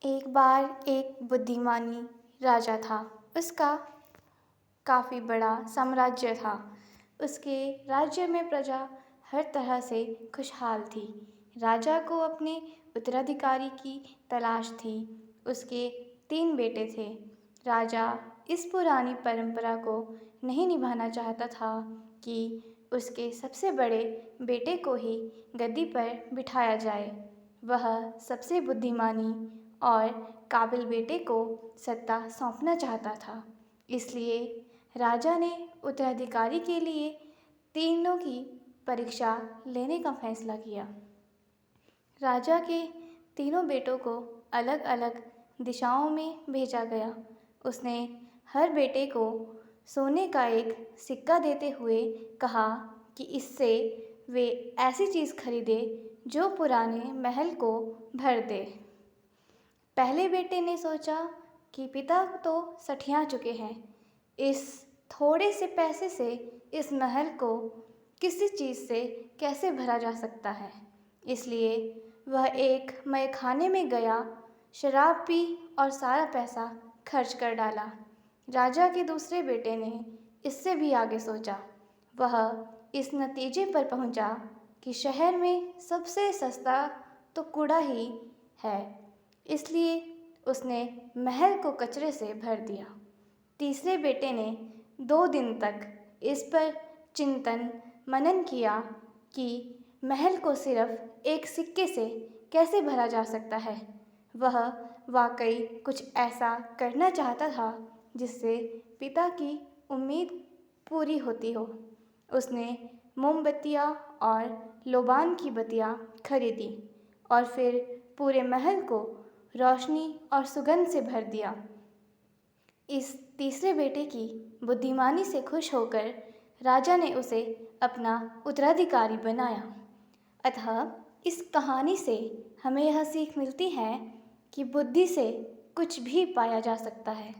एक बार एक बुद्धिमानी राजा था। उसका काफ़ी बड़ा साम्राज्य था। उसके राज्य में प्रजा हर तरह से खुशहाल थी। राजा को अपने उत्तराधिकारी की तलाश थी। उसके 3 बेटे थे। राजा इस पुरानी परंपरा को नहीं निभाना चाहता था कि उसके सबसे बड़े बेटे को ही गद्दी पर बिठाया जाए। वह सबसे बुद्धिमानी और काबिल बेटे को सत्ता सौंपना चाहता था। इसलिए राजा ने उत्तराधिकारी के लिए तीनों की परीक्षा लेने का फैसला किया। राजा के तीनों बेटों को अलग अलग दिशाओं में भेजा गया। उसने हर बेटे को सोने का एक सिक्का देते हुए कहा कि इससे वे ऐसी चीज़ खरीदे जो पुराने महल को भर दे। पहले बेटे ने सोचा कि पिता तो सठिया चुके हैं, इस थोड़े से पैसे से इस महल को किसी चीज़ से कैसे भरा जा सकता है। इसलिए वह एक मैखाने में गया, शराब पी और सारा पैसा खर्च कर डाला। राजा के दूसरे बेटे ने इससे भी आगे सोचा। वह इस नतीजे पर पहुंचा कि शहर में सबसे सस्ता तो कूड़ा ही है। इसलिए उसने महल को कचरे से भर दिया। तीसरे बेटे ने 2 दिन तक इस पर चिंतन मनन किया कि महल को सिर्फ एक सिक्के से कैसे भरा जा सकता है। वह वाकई कुछ ऐसा करना चाहता था जिससे पिता की उम्मीद पूरी होती हो। उसने मोमबत्तियाँ और लोबान की बत्तियाँ खरीदी और फिर पूरे महल को रोशनी और सुगंध से भर दिया। इस तीसरे बेटे की बुद्धिमानी से खुश होकर राजा ने उसे अपना उत्तराधिकारी बनाया। अतः इस कहानी से हमें यह सीख मिलती है कि बुद्धि से कुछ भी पाया जा सकता है।